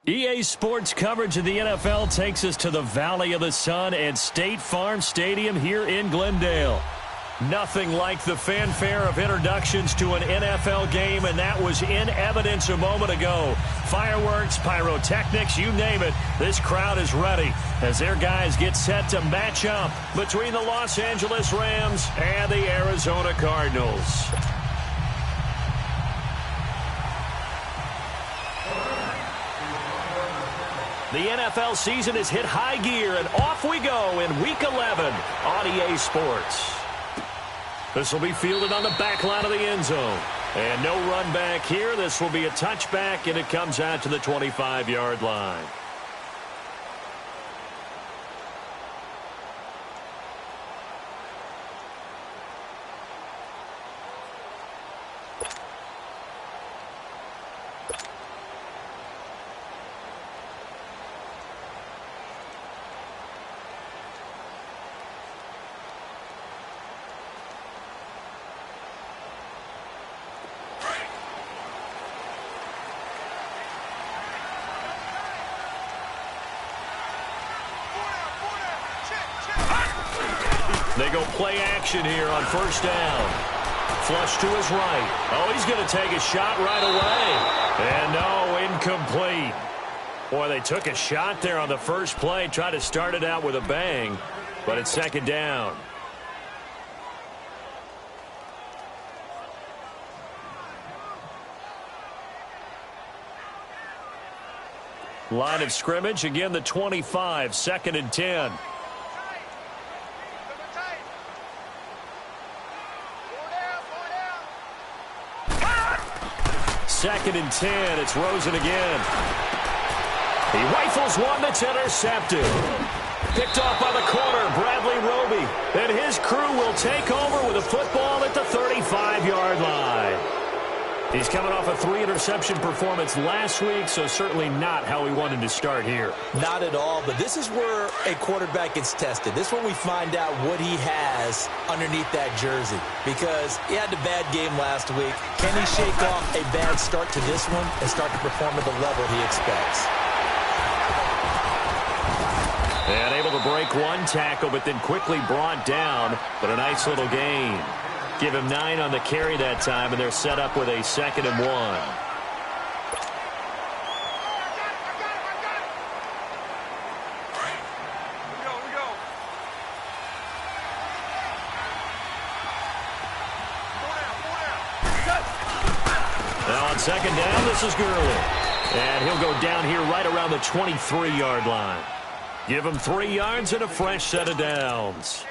EA Sports coverage of the NFL takes us to the Valley of the Sun and State Farm Stadium here in Glendale. Nothing like the fanfare of introductions to an NFL game, and that was in evidence a moment ago. Fireworks, pyrotechnics, you name it, this crowd is ready as their guys get set to match up between the Los Angeles Rams and the Arizona Cardinals. The NFL season has hit high gear, and off we go in Week 11 on EA Sports. This will be fielded on the back line of the end zone. And no run back here. This will be a touchback, and it comes out to the 25-yard line. They go play action here on first down. Flush to his right. Oh, he's going to take a shot right away. And no, incomplete. Boy, they took a shot there on the first play, tried to start it out with a bang, but it's second down. Line of scrimmage, again the 25, 2nd and 10. Second and 10. It's Rosen again. He rifles one that's intercepted. Picked off by the corner, Bradley Roby. And his crew will take over with a football at the 35-yard line. He's coming off a 3-interception performance last week, so certainly not how he wanted to start here. Not at all, but this is where a quarterback gets tested. This is where we find out what he has underneath that jersey, because he had a bad game last week. Can he shake off a bad start to this one and start to perform at the level he expects? And able to break one tackle, but then quickly brought down, but a nice little gain. Give him 9 on the carry that time, and they're set up with a 2nd and 1. Now on 2nd down, this is Gurley. And he'll go down here right around the 23-yard line. Give him 3 yards and a fresh set of downs.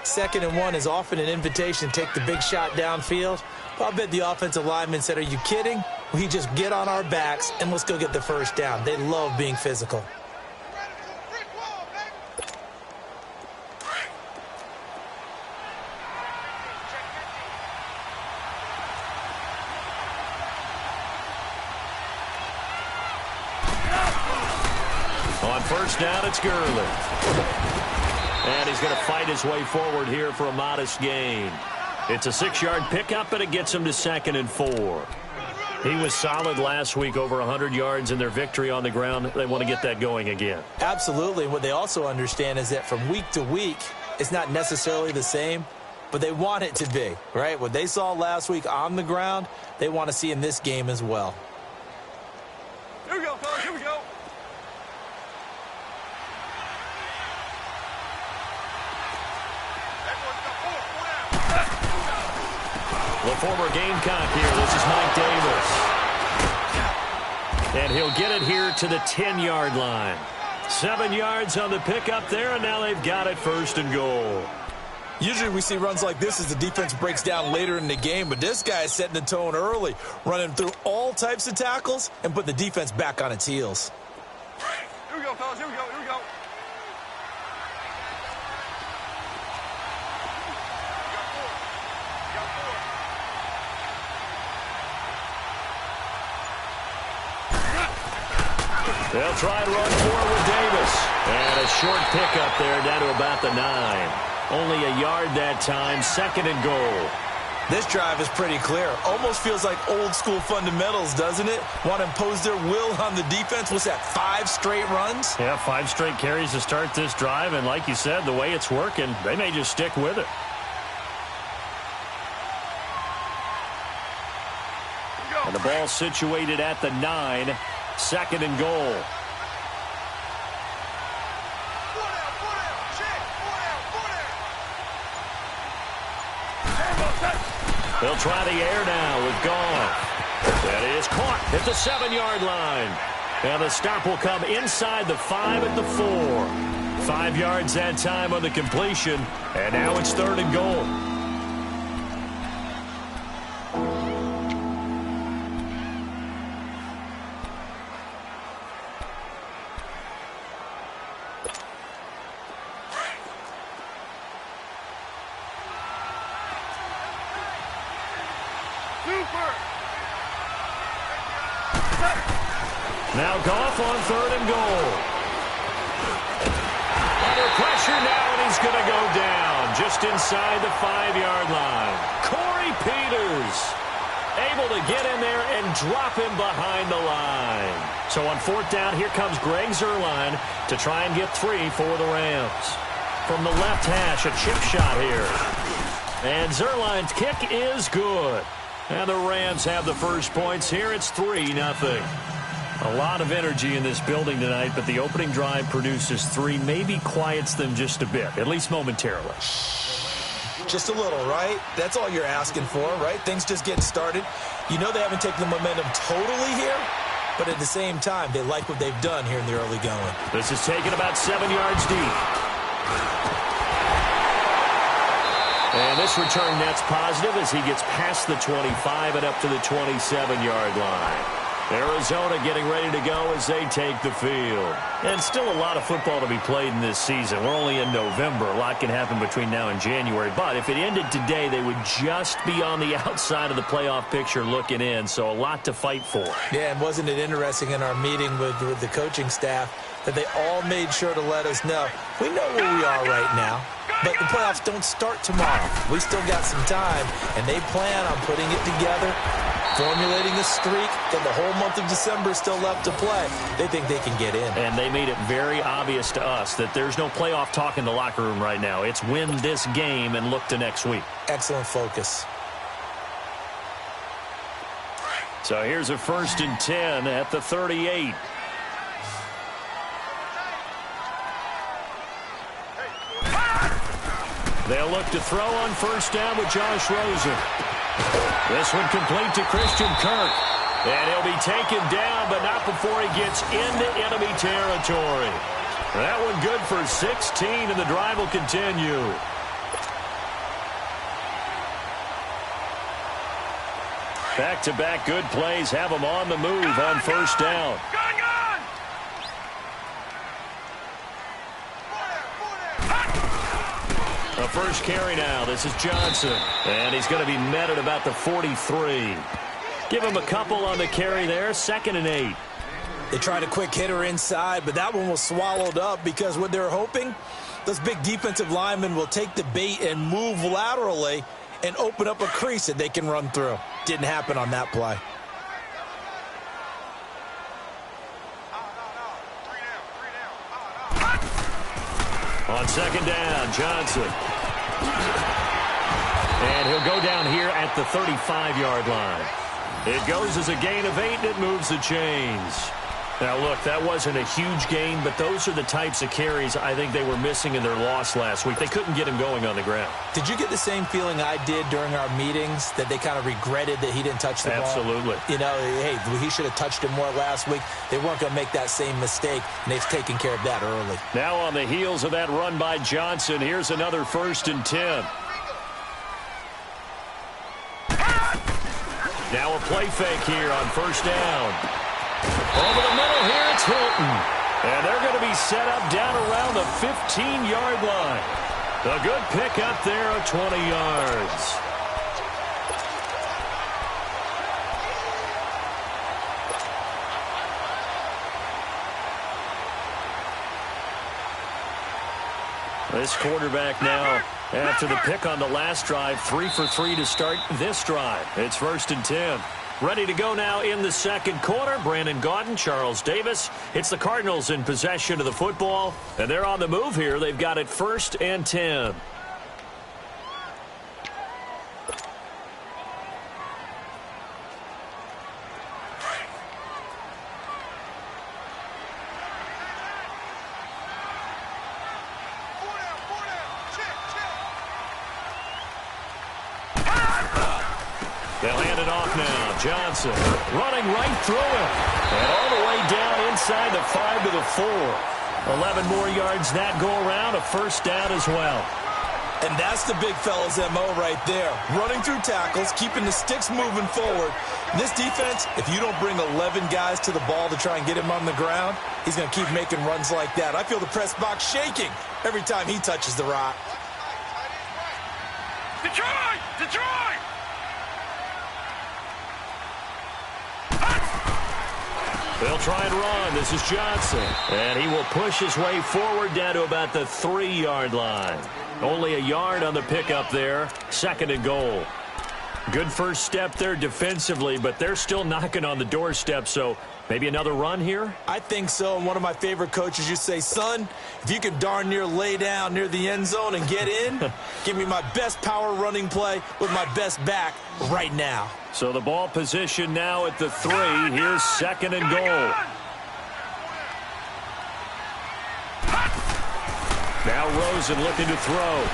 2nd and 1 is often an invitation to take the big shot downfield. I'll bet the offensive lineman said, are you kidding? We just get on our backs and let's go get the first down. They love being physical. On first down, it's Gurley. And he's going to fight his way forward here for a modest gain. It's a 6-yard pickup, and it gets him to 2nd and 4. He was solid last week, over 100 yards in their victory on the ground. They want to get that going again. Absolutely. What they also understand is that from week to week, it's not necessarily the same, but they want it to be, right? What they saw last week on the ground, they want to see in this game as well. Here we go, fellas. Here we go. The former Gamecock here. This is Mike Davis. And he'll get it here to the 10-yard line. 7 yards on the pickup there, and now they've got it 1st and goal. Usually we see runs like this as the defense breaks down later in the game, but this guy is setting the tone early, running through all types of tackles and putting the defense back on its heels. Here we go, fellas. Here we go. Here we go. They'll try and run forward with Davis. And a short pickup there down to about the 9. Only a yard that time, 2nd and goal. This drive is pretty clear. Almost feels like old school fundamentals, doesn't it? Want to impose their will on the defense. What's that, 5 straight runs? Yeah, 5 straight carries to start this drive. And like you said, the way it's working, they may just stick with it. And the ball situated at the 9. 2nd and goal. They'll try the air now with Goff. That is caught at the 7-yard line. And the stop will come inside the 5 at the 4. 5 yards that time on the completion. And now it's 3rd and goal. Now Goff on 3rd and goal. Under pressure now, and he's going to go down just inside the 5-yard line. Corey Peters able to get in there and drop him behind the line. So on 4th down, here comes Greg Zuerlein to try and get 3 for the Rams. From the left hash, a chip shot here. And Zuerlein's kick is good. And the Rams have the first points here. It's 3-0. A lot of energy in this building tonight, but the opening drive produces 3, maybe quiets them just a bit, at least momentarily. Just a little, right? That's all you're asking for, right? Things just getting started. You know they haven't taken the momentum totally here, but at the same time, they like what they've done here in the early going. This is taken about 7 yards deep. And this return net's positive as he gets past the 25 and up to the 27-yard line. Arizona getting ready to go as they take the field. And still a lot of football to be played in this season. We're only in November. A lot can happen between now and January. But if it ended today, they would just be on the outside of the playoff picture looking in. So a lot to fight for. Yeah, and wasn't it interesting in our meeting with the coaching staff that they all made sure to let us know, we know where we are right now, but the playoffs don't start tomorrow. We still got some time, and they plan on putting it together, formulating a streak, then the whole month of December is still left to play. They think they can get in. And they made it very obvious to us that there's no playoff talk in the locker room right now. It's win this game and look to next week. Excellent focus. So here's a 1st and 10 at the 38. They'll look to throw on 1st down with Josh Rosen. This one complete to Christian Kirk. And he'll be taken down, but not before he gets into enemy territory. That one good for 16, and the drive will continue. Back-to-back good plays have them on the move on 1st down. The first carry now. This is Johnson. And he's going to be met at about the 43. Give him a couple on the carry there. 2nd and 8. They tried a quick hitter inside, but that one was swallowed up because what they're hoping, those big defensive linemen will take the bait and move laterally and open up a crease that they can run through. Didn't happen on that play. On 2nd down, Johnson. And he'll go down here at the 35-yard line. It goes as a gain of 8, and it moves the chains. Now, look, that wasn't a huge gain, but those are the types of carries I think they were missing in their loss last week. They couldn't get him going on the ground. Did you get the same feeling I did during our meetings, that they kind of regretted that he didn't touch the ball? Absolutely. You know, hey, he should have touched him more last week. They weren't going to make that same mistake, and they've taken care of that early. Now on the heels of that run by Johnson, here's another 1st and 10. Now a play fake here on 1st down. Over the middle here, it's Hilton. And they're going to be set up down around the 15-yard line. A good pickup there of 20 yards. This quarterback now, after the pick on the last drive, 3 for 3 to start this drive. It's 1st and 10. Ready to go now in the second quarter. Brandon Gaudin, Charles Davis. It's the Cardinals in possession of the football, and they're on the move here. They've got it 1st and 10. They'll hand it off now. Johnson running right through him. And all the way down inside the 5 to the 4. 11 more yards that go around. A 1st down as well. And that's the big fella's MO right there. Running through tackles, keeping the sticks moving forward. This defense, if you don't bring 11 guys to the ball to try and get him on the ground, he's going to keep making runs like that. I feel the press box shaking every time he touches the rock. Detroit! Detroit! They'll try and run. This is Johnson. And he will push his way forward down to about the 3-yard line. Only a yard on the pickup there. 2nd and goal. Good first step there defensively, but they're still knocking on the doorstep, so maybe another run here? I think so. And one of my favorite coaches used to say, son, if you can darn near lay down near the end zone and get in, give me my best power running play with my best back right now. So the ball position now at the 3. Here's 2nd and goal. Now Rosen looking to throw.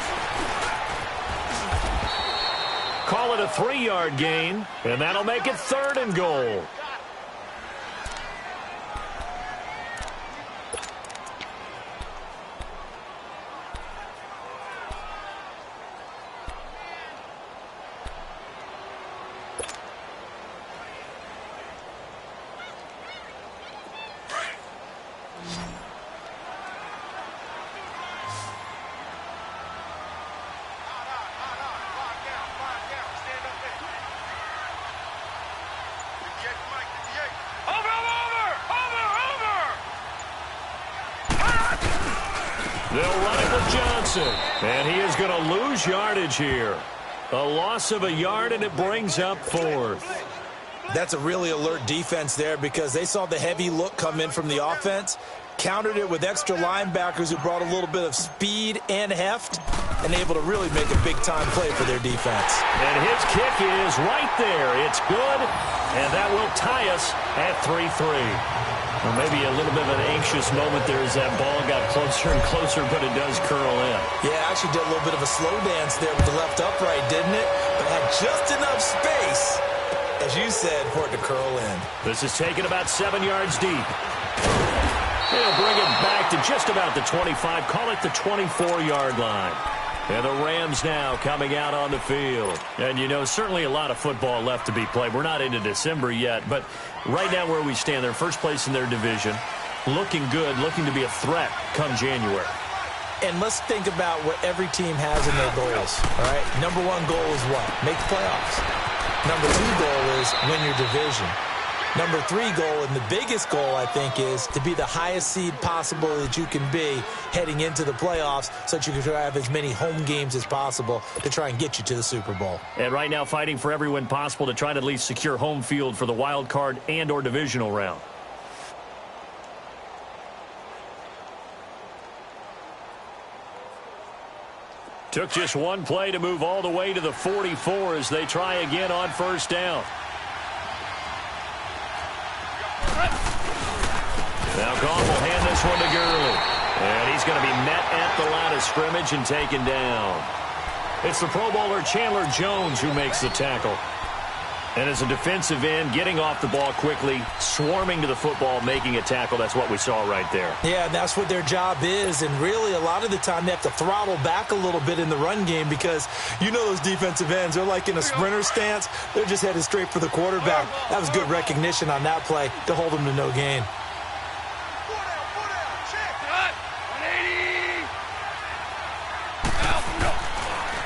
Call it a 3-yard gain, and that'll make it 3rd and goal. They'll run it with Johnson, and he is going to lose yardage here. A loss of a yard, and it brings up 4th. That's a really alert defense there because they saw the heavy look come in from the offense, countered it with extra linebackers who brought a little bit of speed and heft, and able to really make a big-time play for their defense. And his kick is right there. It's good, and that will tie us at 3-3. Well, maybe a little bit of an anxious moment there as that ball got closer and closer, but it does curl in. Yeah, actually did a little bit of a slow dance there with the left upright, didn't it? But had just enough space, as you said, for it to curl in. This is taken about 7 yards deep. They'll bring it back to just about the 25. Call it the 24-yard line. And the Rams now coming out on the field. And, you know, certainly a lot of football left to be played. We're not into December yet, but right now where we stand, they're first place in their division. Looking good, looking to be a threat come January. And let's think about what every team has in their goals, all right? Number 1 goal is what? Make the playoffs. Number 2 goal is win your division. Number 3 goal, and the biggest goal, I think, is to be the highest seed possible that you can be heading into the playoffs so that you can have as many home games as possible to try and get you to the Super Bowl. And right now fighting for every win possible to try to at least secure home field for the wild card and or divisional round. Took just one play to move all the way to the 44 as they try again on 1st down. Now Goff will hand this one to Gurley. And he's going to be met at the line of scrimmage and taken down. It's the Pro Bowler Chandler Jones who makes the tackle. And as a defensive end, getting off the ball quickly, swarming to the football, making a tackle, that's what we saw right there. Yeah, that's what their job is. And really, a lot of the time, they have to throttle back a little bit in the run game because you know those defensive ends, they're like in a sprinter stance. They're just headed straight for the quarterback. That was good recognition on that play to hold them to no gain.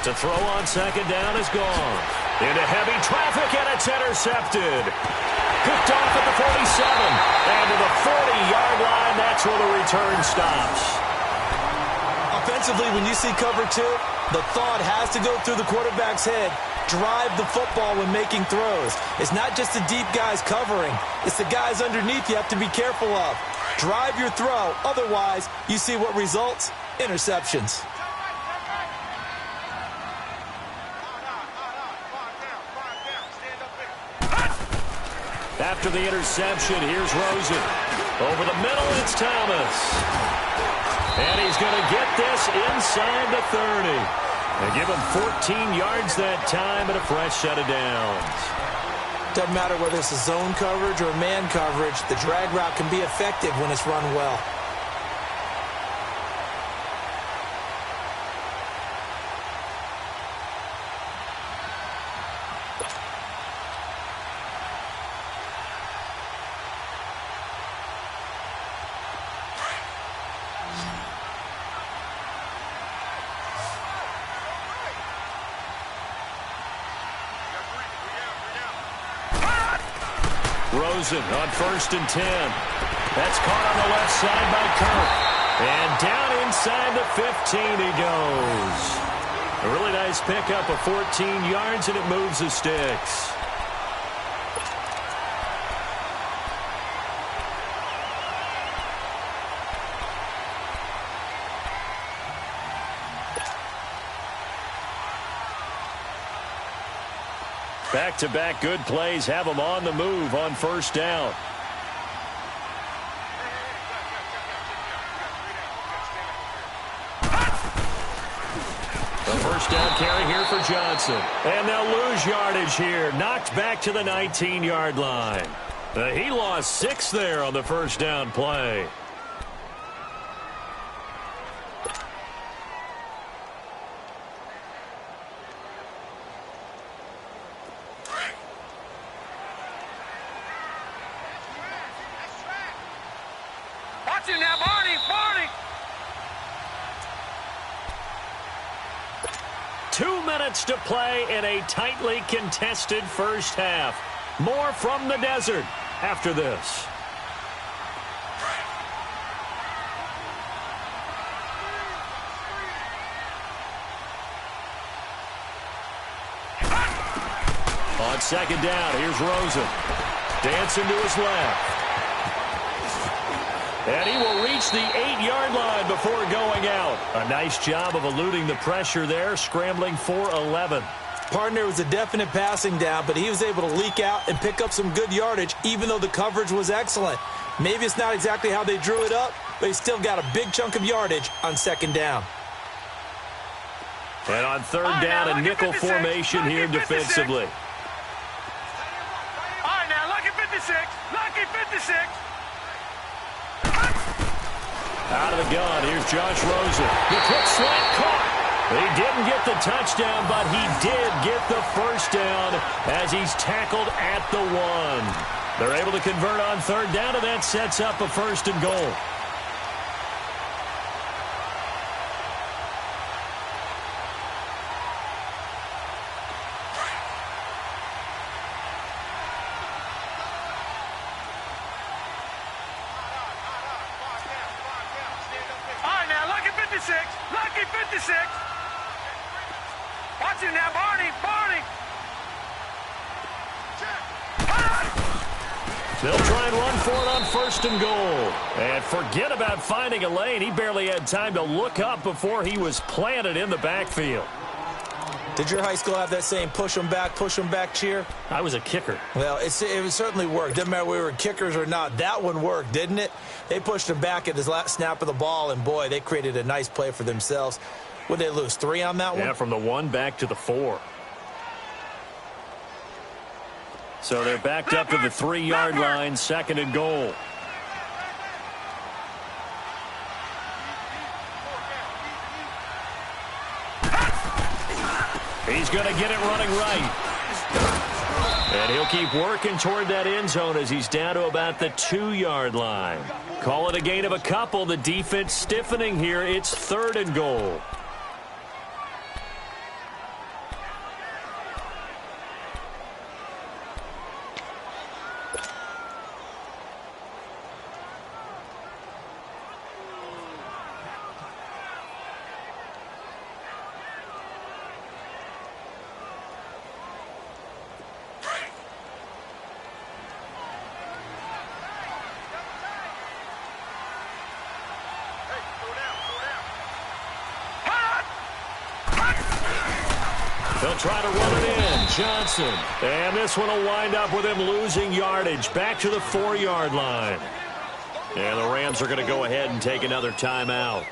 To throw on 2nd down is gone. Into heavy traffic, and it's intercepted. Picked off at the 47. And to the 40-yard line, that's where the return stops. Defensively, when you see cover 2, the thought has to go through the quarterback's head. Drive the football when making throws. It's not just the deep guys covering. It's the guys underneath you have to be careful of. Drive your throw. Otherwise, you see what results? Interceptions. After the interception, here's Rosen. Over the middle, it's Thomas. And he's going to get this inside the 30. They give him 14 yards that time and a fresh set of downs. Doesn't matter whether it's a zone coverage or man coverage, the drag route can be effective when it's run well. Rosen on 1st and 10. That's caught on the left side by Kirk. And down inside the 15 he goes. A really nice pickup of 14 yards, and it moves the sticks. Back-to-back good plays have them on the move on 1st down. The 1st down carry here for Johnson. And they'll lose yardage here. Knocked back to the 19-yard line. He lost 6 there on the 1st down play. Now, Barney! 2 minutes to play in a tightly contested first half. More from the desert after this. On 2nd down, here's Rosen. Dancing to his left. And he will reach the 8-yard line before going out. A nice job of eluding the pressure there, scrambling for 11. Partner was a definite passing down, but he was able to leak out and pick up some good yardage, even though the coverage was excellent. Maybe it's not exactly how they drew it up, but he still got a big chunk of yardage on 2nd down. And on 3rd down, a nickel formation here defensively. All right, now, lucky 56. Lucky 56. Out of the gun, here's Josh Rosen. The quick slant caught. He didn't get the touchdown, but he did get the 1st down as he's tackled at the 1. They're able to convert on 3rd down, and that sets up a 1st and goal. Lucky 56. Watch it now, Barney. They'll try and run for it on 1st and goal. And forget about finding a lane. He barely had time to look up before he was planted in the backfield. Did your high school have that saying, push them back cheer? I was a kicker. Well, it certainly worked. Didn't matter if we were kickers or not. That one worked, didn't it? They pushed him back at his last snap of the ball, and, boy, they created a nice play for themselves. What did they lose, 3 on that one? Yeah, from the 1 back to the 4. So they're backed up to the 3-yard line, 2nd and goal. He's going to get it running right. And he'll keep working toward that end zone as he's down to about the 2-yard line. Call it a gain of a couple. The defense stiffening here. It's 3rd and goal. They'll try to run it in. Johnson. And this one will wind up with him losing yardage back to the 4-yard line. And the Rams are going to go ahead and take another timeout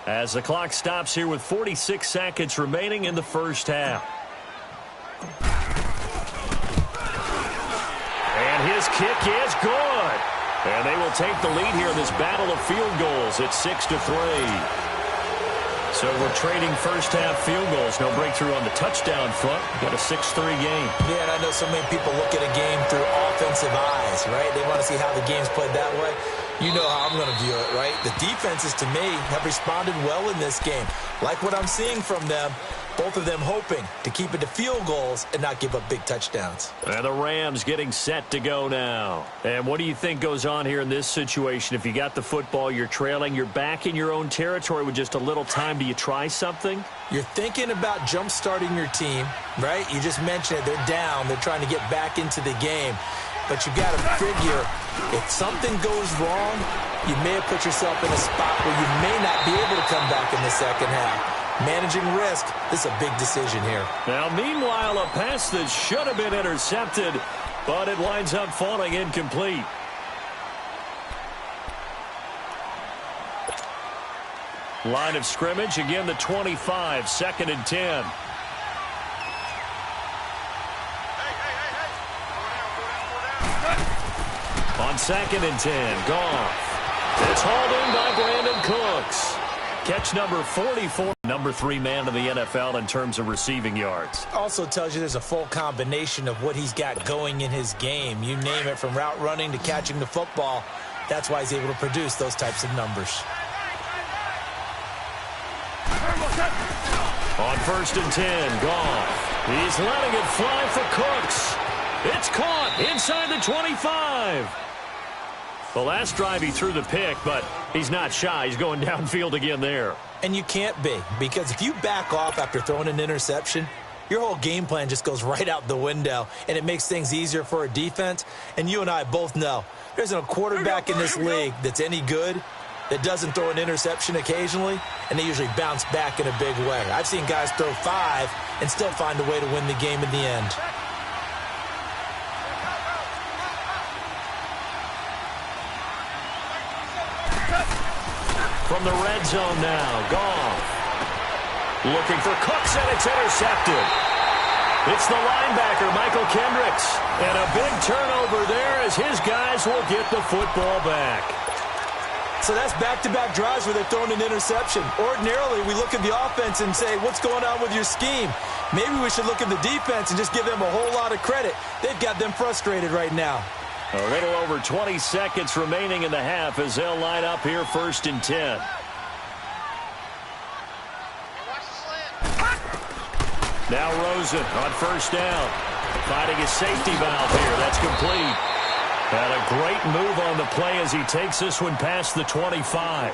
as the clock stops here with 46 seconds remaining in the first half. And his kick is good. And they will take the lead here in this battle of field goals at 6-3. So we're trading first-half field goals. No breakthrough on the touchdown front. Got a 6-3 game. Yeah, and I know so many people look at a game through offensive eyes, right? They want to see how the game's played that way. You know how I'm going to view it, right? The defenses, to me, have responded well in this game. Like what I'm seeing from them, both of them hoping to keep it to field goals and not give up big touchdowns. And the Rams getting set to go now. And what do you think goes on here in this situation? If you got the football, you're trailing, you're back in your own territory with just a little time. Do you try something? You're thinking about jump-starting your team, right? You just mentioned it. They're down. They're trying to get back into the game. But you got to figure, if something goes wrong, you may have put yourself in a spot where you may not be able to come back in the second half. Managing risk, this is a big decision here. Now, meanwhile, a pass that should have been intercepted, but it winds up falling incomplete. Line of scrimmage, again the 25, 2nd and 10. On 2nd and 10, Goff. It's hauled in by Brandon Cooks. Catch number 44, number 3 man of the NFL in terms of receiving yards. Also tells you there's a full combination of what he's got going in his game. You name it, from route running to catching the football. That's why he's able to produce those types of numbers. On 1st and 10, Goff. He's letting it fly for Cooks. It's caught inside the 25. The last drive he threw the pick, but he's not shy. He's going downfield again there. And you can't be, because if you back off after throwing an interception, your whole game plan just goes right out the window, and it makes things easier for a defense. And you and I both know there's a quarterback in this league that's any good that doesn't throw an interception occasionally, and they usually bounce back in a big way. I've seen guys throw 5 and still find a way to win the game in the end. From the red zone now, Goff. Looking for Cooks, and it's intercepted. It's the linebacker, Michael Kendricks. And a big turnover there as his guys will get the football back. So that's back-to-back drives where they're throwing an interception. Ordinarily, we look at the offense and say, what's going on with your scheme? Maybe we should look at the defense and just give them a whole lot of credit. They've got them frustrated right now. A little over 20 seconds remaining in the half as they'll line up here 1st and 10. Now Rosen on 1st down. Finding his safety valve here. That's complete. And a great move on the play as he takes this one past the 25.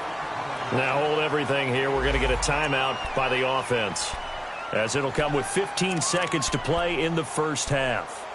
Now hold everything here. We're going to get a timeout by the offense, as it'll come with 15 seconds to play in the first half.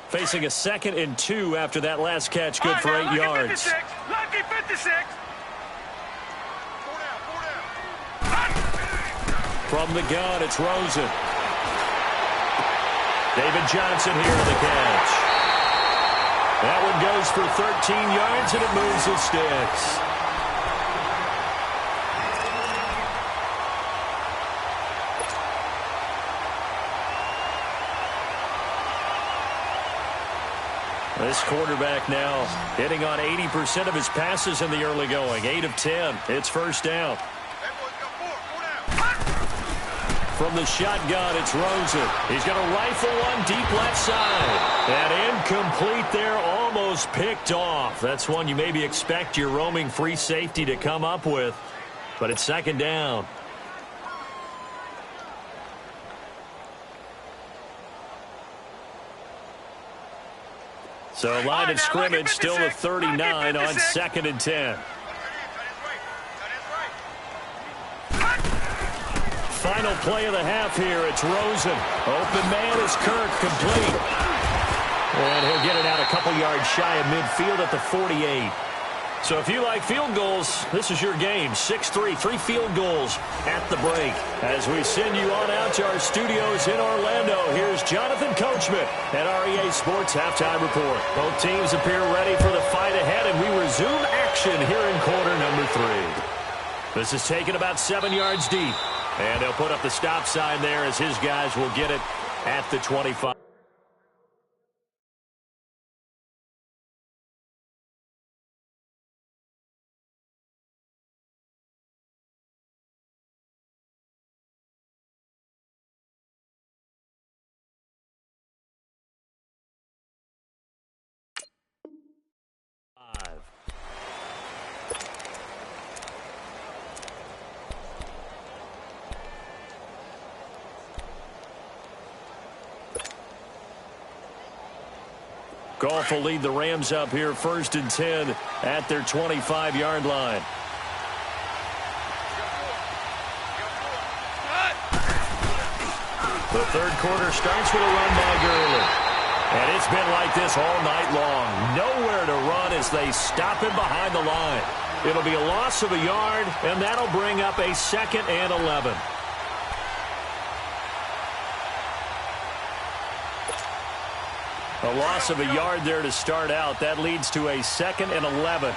Facing a 2nd and 2 after that last catch, good for 8 yards. 56. Lucky 56. From the gun, it's Rosen. David Johnson here to the catch. That one goes for 13 yards, and it moves the sticks. This quarterback now hitting on 80% of his passes in the early going. 8 of 10. It's 1st down. From the shotgun, it's Rosen. He's going to rifle one deep left side. And incomplete there, almost picked off. That's one you maybe expect your roaming free safety to come up with. But it's 2nd down. So line of scrimmage still at 39 on 2nd and 10. final play of the half here. It's Rosen. Open man is Kirk, complete. And he'll get it out a couple yards shy of midfield at the 48. So if you like field goals, this is your game. 6-3, 3 field goals at the break. As we send you on out to our studios in Orlando, here's Jonathan Coachman at REA Sports Halftime Report. Both teams appear ready for the fight ahead, and we resume action here in quarter number 3. This is taken about 7 yards deep. And they'll put up the stop sign there as his guys will get it at the 25. Goff will lead the Rams up here 1st and 10 at their 25-yard line. The third quarter starts with a run by Gurley. And it's been like this all night long. Nowhere to run as they stop him behind the line. It'll be a loss of a yard, and that'll bring up a 2nd and 11. A loss of a yard there to start out. That leads to a 2nd and 11.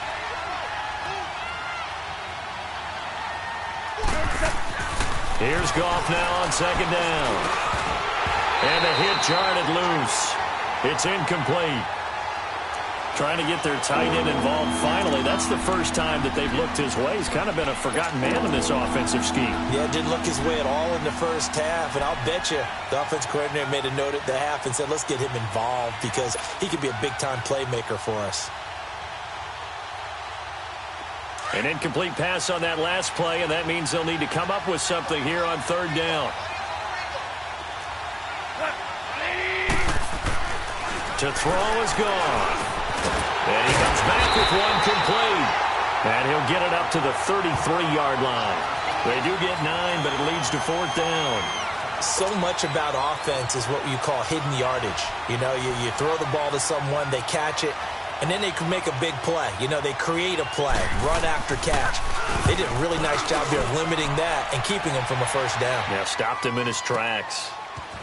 Here's Goff now on 2nd down. And the hit jarred it loose. It's incomplete. Trying to get their tight end involved finally. That's the first time that they've looked his way. He's kind of been a forgotten man in this offensive scheme. Yeah, didn't look his way at all in the first half. And I'll bet you the offensive coordinator made a note at the half and said, let's get him involved because he could be a big-time playmaker for us. An incomplete pass on that last play, and that means they'll need to come up with something here on 3rd down. To throw is gone. And he comes back with one complete. And he'll get it up to the 33-yard line. They do get 9, but it leads to 4th down. So much about offense is what you call hidden yardage. You know, you throw the ball to someone, they catch it, and then they can make a big play. You know, they create a play, run after catch. They did a really nice job there of limiting that and keeping him from a 1st down. Yeah, stopped him in his tracks.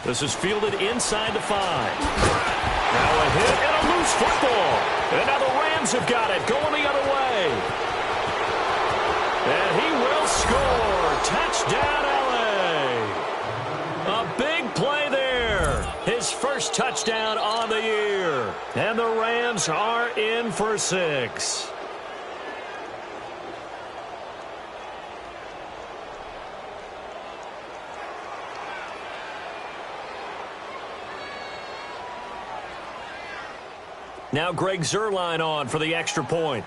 This is fielded inside the 5. Now a hit and a loose football. And now the Rams have got it, going the other way. And he will score. Touchdown, L.A. A big play there. His first touchdown on the year. And the Rams are in for 6. Now Greg Zuerlein on for the extra point.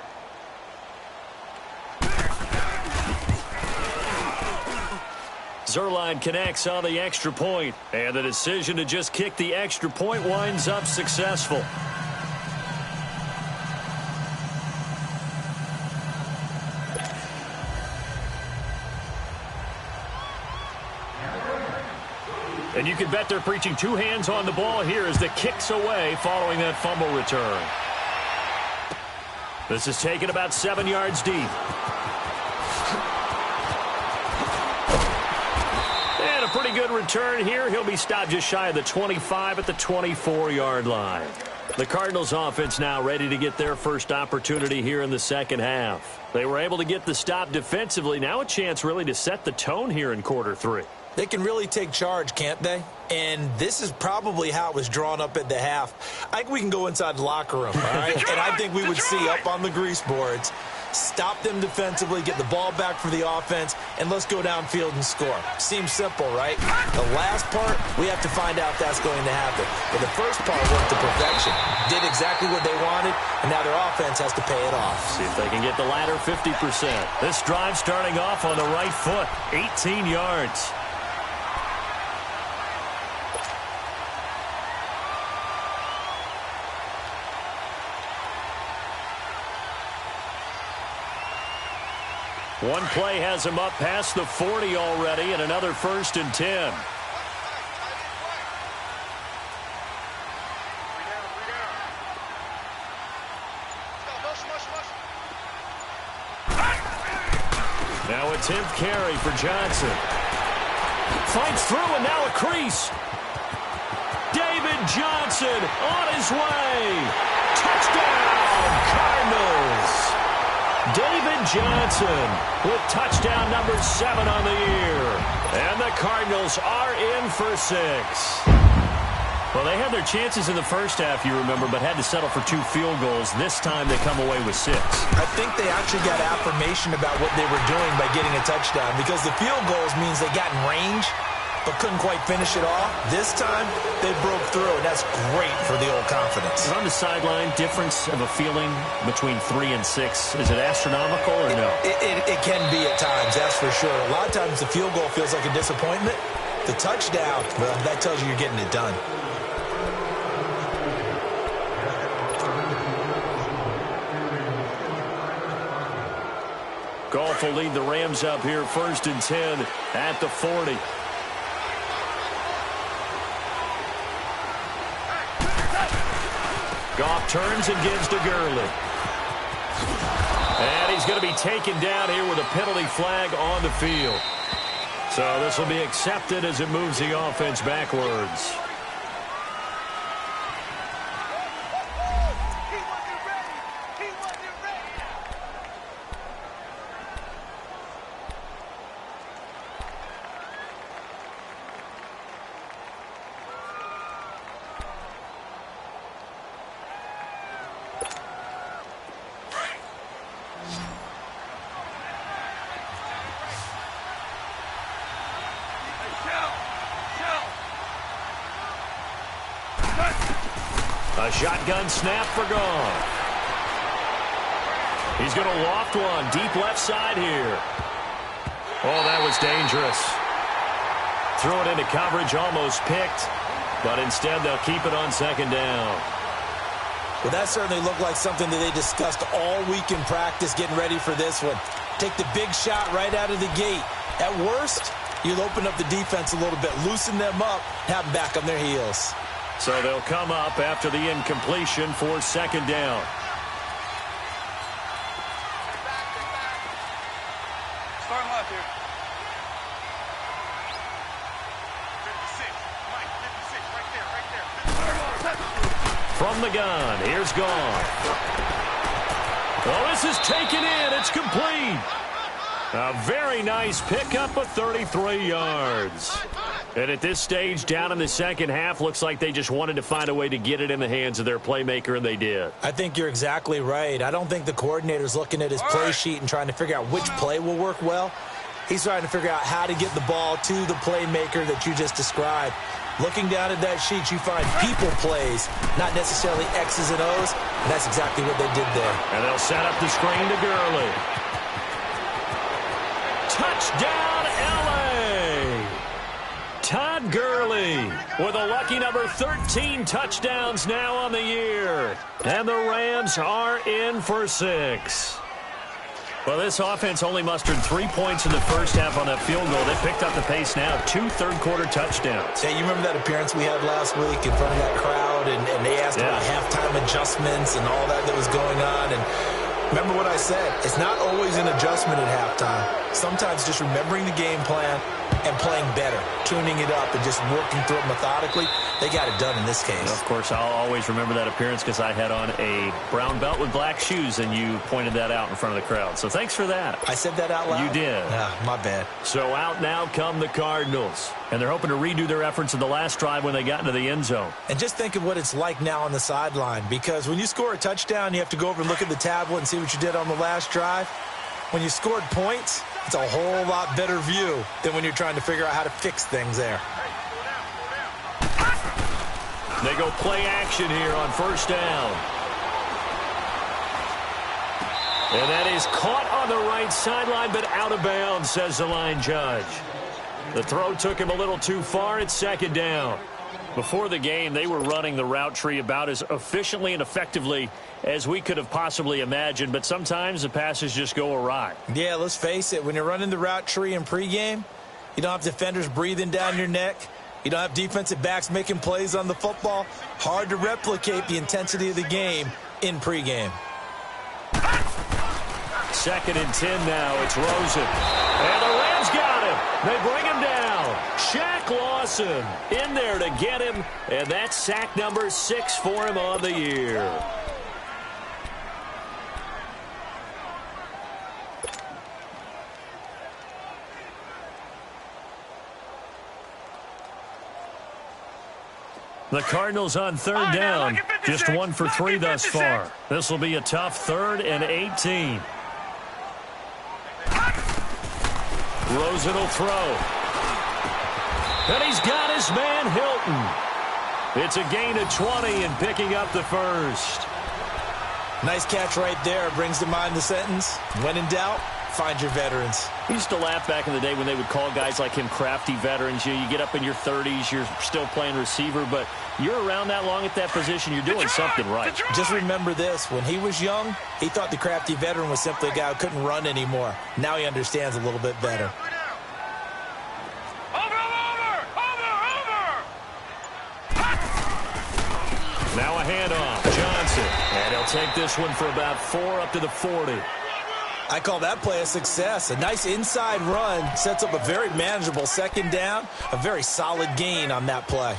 Zuerlein connects on the extra point, and the decision to just kick the extra point winds up successful. And you can bet they're preaching 2 hands on the ball here as the kick's away following that fumble return. This is taken about 7 yards deep. And a pretty good return here. He'll be stopped just shy of the 25 at the 24-yard line. The Cardinals offense now ready to get their first opportunity here in the second half. They were able to get the stop defensively. Now a chance really to set the tone here in quarter 3. They can really take charge, can't they? And this is probably how it was drawn up at the half. I think we can go inside the locker room, all right? And I think we would see up on the grease boards, stop them defensively, get the ball back for the offense, and let's go downfield and score. Seems simple, right? The last part, we have to find out if that's going to happen. But the first part worked to perfection. Did exactly what they wanted, and now their offense has to pay it off. See if they can get the latter 50%. This drive starting off on the right foot, 18 yards. One play has him up past the 40 already, and another 1st and 10. Now a 10th carry for Johnson. Fights through, and now a crease. David Johnson on his way. Touchdown, Cardinals. David Johnson with touchdown number 7 on the year. And the Cardinals are in for 6. Well, they had their chances in the first half, you remember, but had to settle for 2 field goals. This time they come away with 6. I think they actually got affirmation about what they were doing by getting a touchdown, because the field goals means they got in range but couldn't quite finish it off. This time, they broke through, and that's great for the old confidence. On the sideline, difference of a feeling between 3 and 6, is it astronomical or no? It can be at times, that's for sure. A lot of times the field goal feels like a disappointment. The touchdown, well, that tells you you're getting it done. Goff will lead the Rams up here 1st and 10 at the 40. Goff turns and gives to Gurley. And he's going to be taken down here with a penalty flag on the field. So this will be accepted as it moves the offense backwards. A shotgun snap for Goff. He's going to loft one deep left side here. Oh, that was dangerous. Threw it into coverage, almost picked, but instead they'll keep it on 2nd down. Well, that certainly looked like something that they discussed all week in practice getting ready for this one. Take the big shot right out of the gate. At worst, you'll open up the defense a little bit, loosen them up, have them back on their heels. So they'll come up after the incompletion for 2nd down. Start left here. 56. Mike, 56. Right there. From the gun, here's Goff. Oh, this is taken in. It's complete. A very nice pickup of 33 yards. And at this stage, down in the second half, looks like they just wanted to find a way to get it in the hands of their playmaker, and they did. I think you're exactly right. I don't think the coordinator's looking at his play sheet and trying to figure out which play will work well. He's trying to figure out how to get the ball to the playmaker that you just described. Looking down at that sheet, you find people plays, not necessarily X's and O's, and that's exactly what they did there. And they'll set up the screen to Gurley. Touchdown, L.A. Todd Gurley with a lucky number 13 touchdowns now on the year. And the Rams are in for 6. Well, this offense only mustered 3 points in the first half on that field goal. They picked up the pace now. 2 third-quarter touchdowns. Hey, you remember that appearance we had last week in front of that crowd, and they asked about halftime adjustments and all that was going on, and remember what I said. It's not always an adjustment at halftime. Sometimes just remembering the game plan and playing better, tuning it up and just working through it methodically. They got it done in this case. Of course, I'll always remember that appearance because I had on a brown belt with black shoes, and you pointed that out in front of the crowd. So thanks for that. I said that out loud? You did. My bad. So out now come the Cardinals, and they're hoping to redo their efforts in the last drive when they got into the end zone. And just think of what it's like now on the sideline, because when you score a touchdown, you have to go over and look at the tablet and see what you did on the last drive. When you scored points, it's a whole lot better view than when you're trying to figure out how to fix things there. They go play action here on first down. And that is caught on the right sideline, but out of bounds, says the line judge. The throw took him a little too far. It's second down. Before the game, they were running the route tree about as efficiently and effectively as we could have possibly imagined, but sometimes the passes just go awry. Yeah, let's face it. When you're running the route tree in pregame, you don't have defenders breathing down your neck. You don't have defensive backs making plays on the football. Hard to replicate the intensity of the game in pregame. 2nd and 10 now. It's Rosen. And the Rams got him. They bring him down. Shaq Lawson in there to get him. And that's sack number 6 for him on the year. The Cardinals on 3rd down. Just 1 for 3 thus far. This will be a tough 3rd and 18. Rosen will throw. And he's got his man Hilton. It's a gain of 20 and picking up the first. Nice catch right there. Brings to mind the sentence, when in doubt, find your veterans. We used to laugh back in the day when they would call guys like him crafty veterans. You get up in your 30s, you're still playing receiver, but you're around that long at that position, you're doing something right. Just remember this. When he was young, he thought the crafty veteran was simply a guy who couldn't run anymore. Now he understands a little bit better. Now a handoff. Johnson. And he'll take this one for about 4 up to the 40. I call that play a success. A nice inside run sets up a very manageable 2nd down. A very solid gain on that play.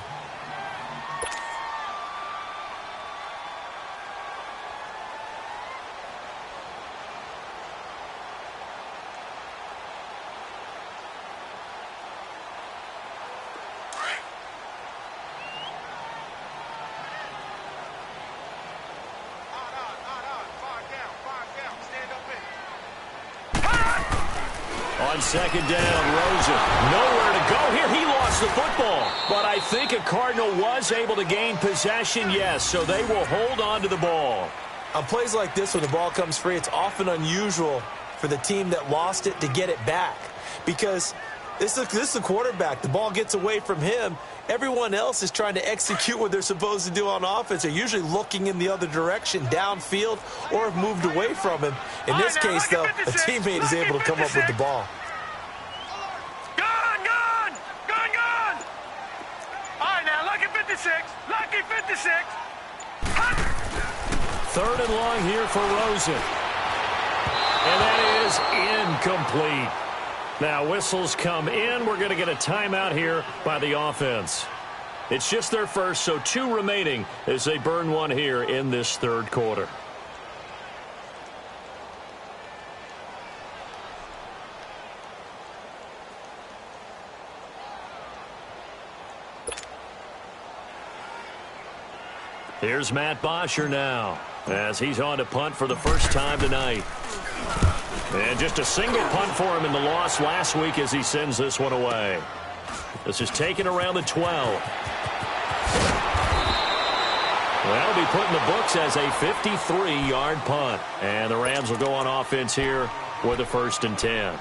On 2nd down, Rosen. Nowhere to go here. He lost the football. But I think a Cardinal was able to gain possession, yes, so they will hold on to the ball. On plays like this, when the ball comes free, it's often unusual for the team that lost it to get it back. Because this is the quarterback. The ball gets away from him. Everyone else is trying to execute what they're supposed to do on offense. They're usually looking in the other direction, downfield, or have moved away from him. In this case, though, a teammate is able to come up with the ball. Lucky 56. 3rd and long here for Rosen. And that is incomplete. Now whistles come in. We're going to get a timeout here by the offense. It's just their first, so 2 remaining as they burn one here in this 3rd quarter. Here's Matt Bosher now as he's on to punt for the first time tonight. And just a single punt for him in the loss last week as he sends this one away. This is taken around the 12. That'll be put in the books as a 53-yard punt. And the Rams will go on offense here with a 1st and 10.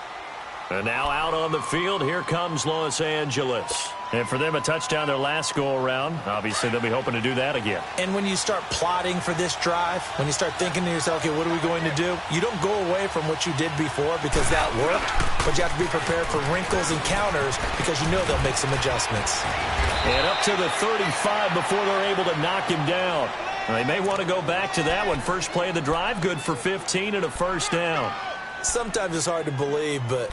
And now out on the field, here comes Los Angeles. And for them, a touchdown their last go-around. Obviously, they'll be hoping to do that again. And when you start plotting for this drive, when you start thinking to yourself, okay, what are we going to do? You don't go away from what you did before because that worked, but you have to be prepared for wrinkles and counters because you know they'll make some adjustments. And up to the 35 before they're able to knock him down. And they may want to go back to that one. First play of the drive, good for 15 and a 1st down. Sometimes it's hard to believe, but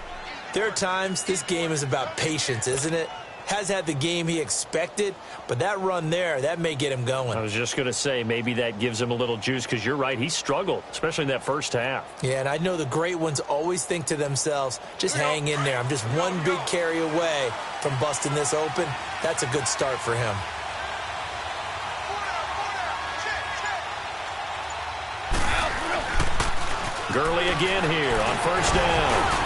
there are times this game is about patience, isn't it? Has had the game he expected, but that run there, that may get him going. I was just going to say, maybe that gives him a little juice because you're right, he struggled, especially in that first half. Yeah, and I know the great ones always think to themselves, just hang in there. I'm just one big carry away from busting this open. That's a good start for him. Gurley again here on 1st down.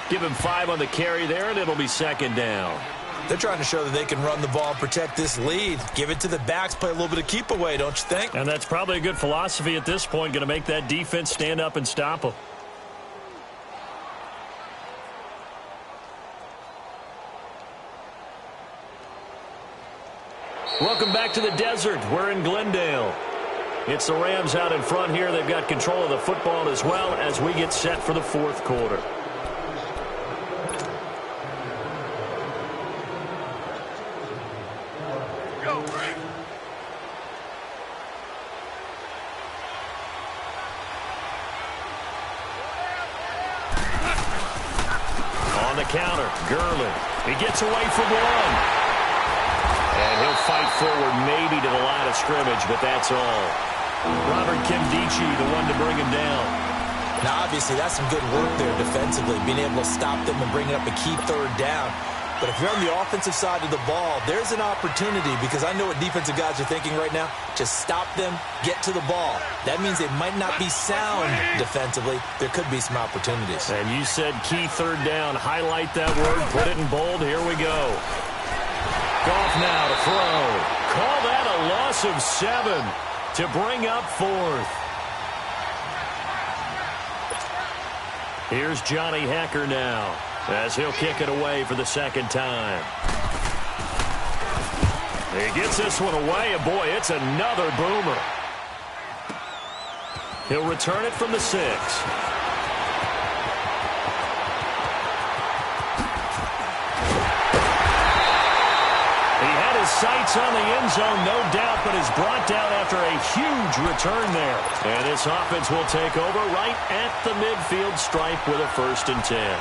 Give him 5 on the carry there, and it'll be 2nd down. They're trying to show that they can run the ball and protect this lead. Give it to the backs, play a little bit of keep away, don't you think? And that's probably a good philosophy at this point, going to make that defense stand up and stop them. Welcome back to the desert. We're in Glendale. It's the Rams out in front here. They've got control of the football as well as we get set for the fourth quarter. Go. On the counter, Gurley. He gets away from one. And he'll fight forward maybe to the line of scrimmage, but that's all. Robert Kimdichie, the one to bring him down. Now, obviously, that's some good work there defensively, being able to stop them and bring up a key third down. But if you're on the offensive side of the ball, there's an opportunity, because I know what defensive guys are thinking right now. Just stop them, get to the ball. That means they might not be sound defensively. There could be some opportunities. And you said key third down. Highlight that word, put it in bold. Here we go. Goff now to throw. Call that a loss of 7 to bring up fourth. Here's Johnny Hecker now, as he'll kick it away for the second time. He gets this one away, and boy, it's another boomer. He'll return it from the 6. Sights on the end zone, no doubt, but is brought down after a huge return there. And this offense will take over right at the midfield stripe with a 1st and 10.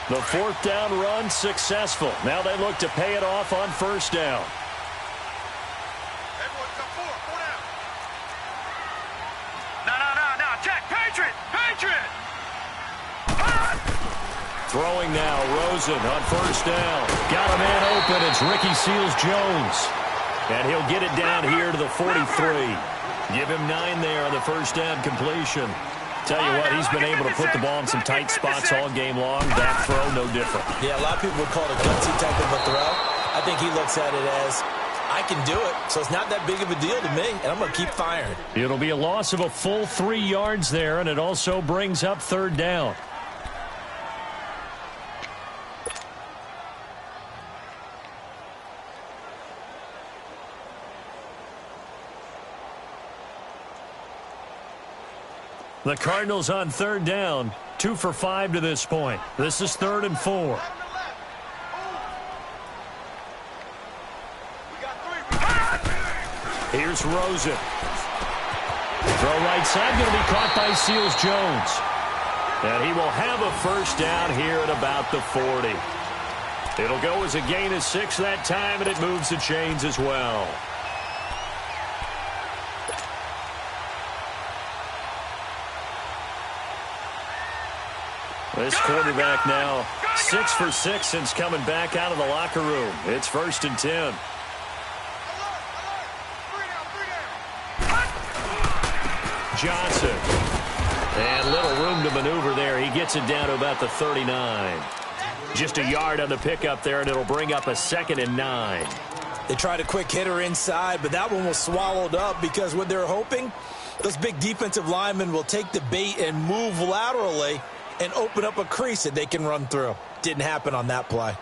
The 4th down run successful. Now they look to pay it off on 1st down. Everyone come forward. 4 down. No. Check. Patriot. Throwing now. Rosen on 1st down. Got a man open. It's Ricky Seals-Jones. And he'll get it down here to the 43. Give him 9 there on the 1st down completion. Tell you what, he's been able to put the ball in some tight spots all game long. That throw, no different. Yeah, a lot of people would call it a gutsy type of a throw. I think he looks at it as, I can do it, so it's not that big of a deal to me, and I'm going to keep firing. It'll be a loss of a full 3 yards there, and it also brings up 3rd down. The Cardinals on 3rd down, 2 for 5 to this point. This is 3rd and 4. Here's Rosen. Throw right side, going to be caught by Seals-Jones. And he will have a 1st down here at about the 40. It'll go as a gain of 6 that time, and it moves the chains as well. This quarterback now 6 for 6 since coming back out of the locker room. It's 1st and 10. Johnson. And little room to maneuver there. He gets it down to about the 39. Just a yard on the pickup there, and it'll bring up a 2nd and 9. They tried a quick hitter inside, but that one was swallowed up because what they're hoping, those big defensive linemen will take the bait and move laterally and open up a crease that they can run through. Didn't happen on that play.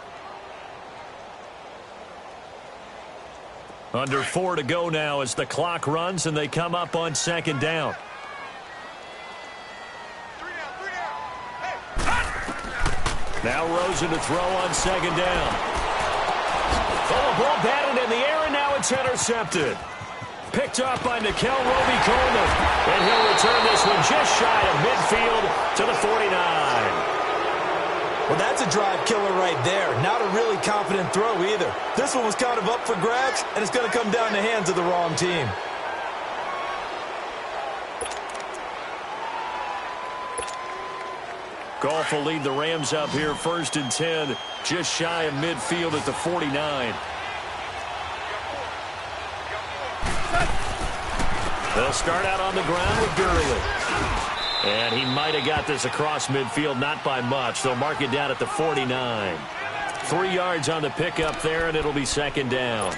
Under 4 to go now as the clock runs and they come up on 2nd down. 3 down. Now Rosen to throw on 2nd down. Oh, ball batted in the air, and now it's intercepted. Picked off by Nickel Roby-Coleman. And he'll return this one just shy of midfield to the 49. Well, that's a drive killer right there. Not a really confident throw either. This one was kind of up for grabs, and it's going to come down in the hands of the wrong team. Goff will lead the Rams up here 1st and 10, just shy of midfield at the 49. They'll start out on the ground with Gurley. And he might have got this across midfield, not by much. They'll mark it down at the 49. 3 yards on the pickup there, and it'll be 2nd down.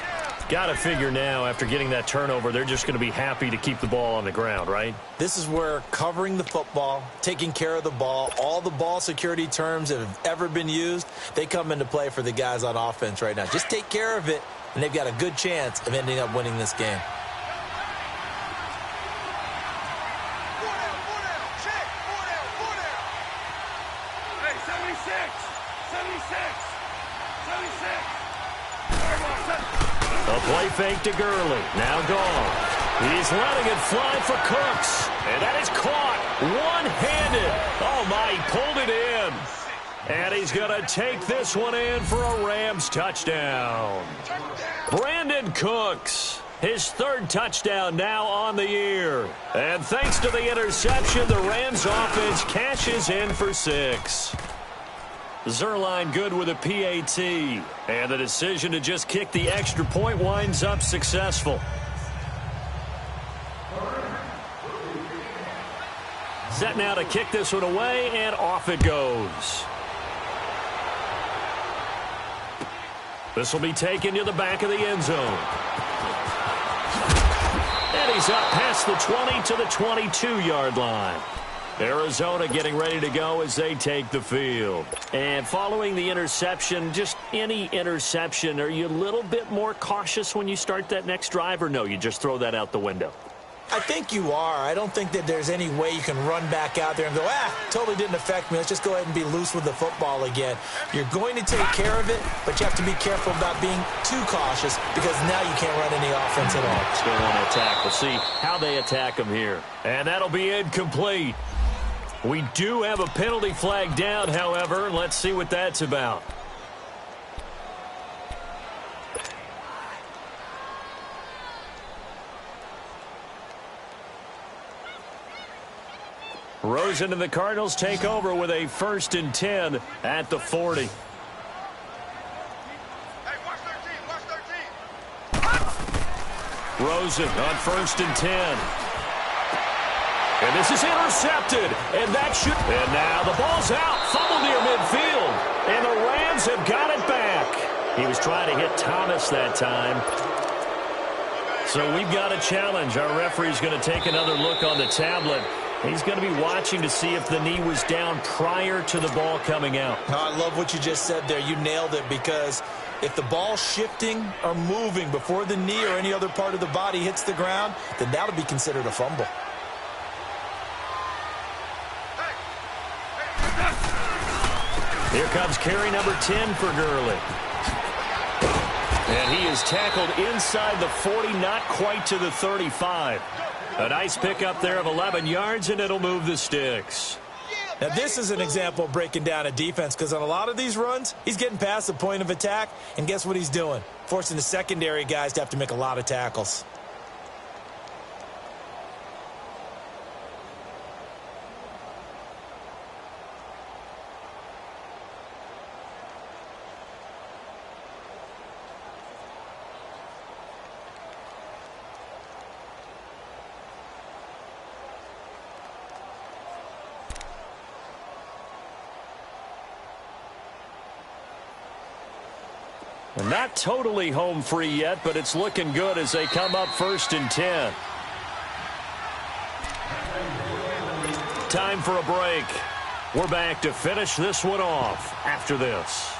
Got to figure now, after getting that turnover, they're just going to be happy to keep the ball on the ground, right? This is where covering the football, taking care of the ball, all the ball security terms that have ever been used, they come into play for the guys on offense right now. Just take care of it, and they've got a good chance of ending up winning this game. Hey, 76! 76! A play fake to Gurley. Now gone. He's letting it fly for Cooks. And that is caught one-handed. Oh, my, he pulled it in. And he's going to take this one in for a Rams touchdown. Brandon Cooks, his third touchdown now on the year. And thanks to the interception, the Rams offense cashes in for 6. Zerline good with a PAT. And the decision to just kick the extra point winds up successful. Set now to kick this one away, and off it goes. This will be taken to the back of the end zone. And he's up past the 20 to the 22-yard line. Arizona getting ready to go as they take the field. And following the interception, just any interception, are you a little bit more cautious when you start that next drive, or no, you just throw that out the window? I think you are. I don't think that there's any way you can run back out there and go, totally didn't affect me. Let's just go ahead and be loose with the football again. You're going to take care of it, but you have to be careful about being too cautious because now you can't run any offense at all. Still want to attack. We'll see how they attack them here. And that'll be incomplete. We do have a penalty flag down, however. Let's see what that's about. Rosen and the Cardinals take over with a 1st and 10 at the 40. Hey, watch 13. Rosen on 1st and 10. And this is intercepted. And that should... And now the ball's out. Fumble near midfield. And the Rams have got it back. He was trying to hit Thomas that time. So we've got a challenge. Our referee's going to take another look on the tablet. He's going to be watching to see if the knee was down prior to the ball coming out. I love what you just said there. You nailed it, because if the ball's shifting or moving before the knee or any other part of the body hits the ground, then that'll be considered a fumble. Here comes carry number 10 for Gurley. And he is tackled inside the 40, not quite to the 35. A nice pickup there of 11 yards, and it'll move the sticks. Now, this is an example of breaking down a defense, because on a lot of these runs, he's getting past the point of attack, and guess what he's doing? Forcing the secondary guys to have to make a lot of tackles. Not totally home free yet, but it's looking good as they come up 1st and 10. Time for a break. We're back to finish this one off after this.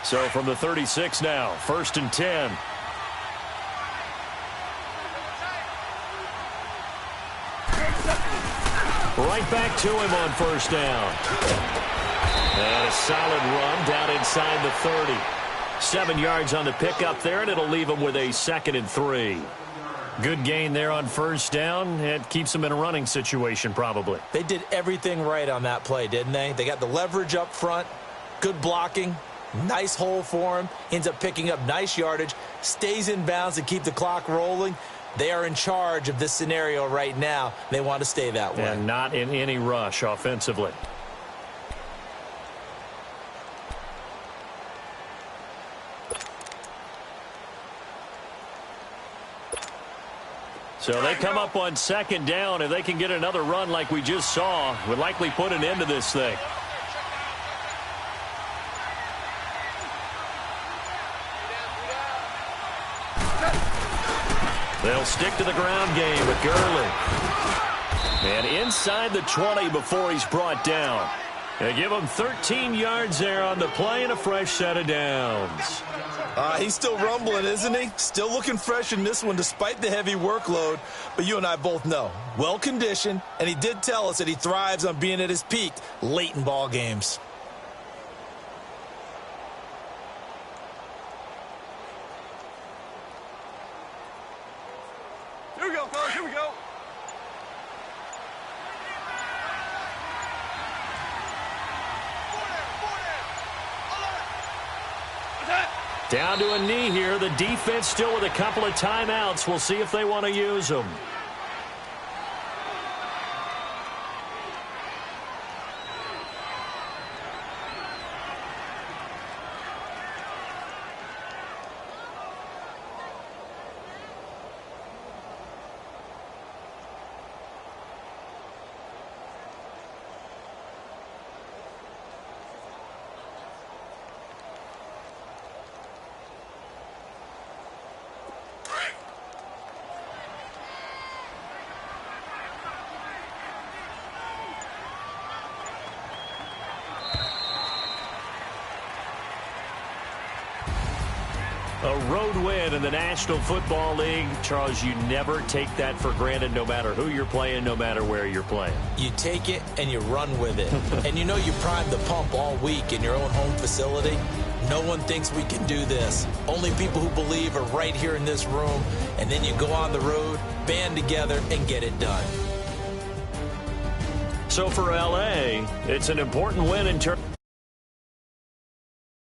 So from the 36 now, 1st and 10. Right back to him on 1st down. And a solid run down inside the 30. 7 yards on the pickup there, and it'll leave him with a 2nd and 3. Good gain there on 1st down. It keeps them in a running situation probably. They did everything right on that play, didn't they? They got the leverage up front, good blocking. Nice hole for him. Ends up picking up nice yardage. Stays in bounds to keep the clock rolling. They are in charge of this scenario right now. They want to stay that way. And not in any rush offensively. So they come up on second down. If they can get another run like we just saw, would likely put an end to this thing. They'll stick to the ground game with Gurley. And inside the 20 before he's brought down. They give him 13 yards there on the play and a fresh set of downs. He's still rumbling, isn't he? Still looking fresh in this one despite the heavy workload. But you and I both know, well-conditioned, and he did tell us that he thrives on being at his peak late in ball games. Here we go, fellas. Here we go. Down to a knee here. The defense still with a couple of timeouts. We'll see if they want to use them. A road win in the National Football League. Charles, you never take that for granted no matter who you're playing, no matter where you're playing. You take it and you run with it. And you know you primed the pump all week in your own home facility. No one thinks we can do this. Only people who believe are right here in this room. And then you go on the road, band together, and get it done. So for L.A., it's an important win in terms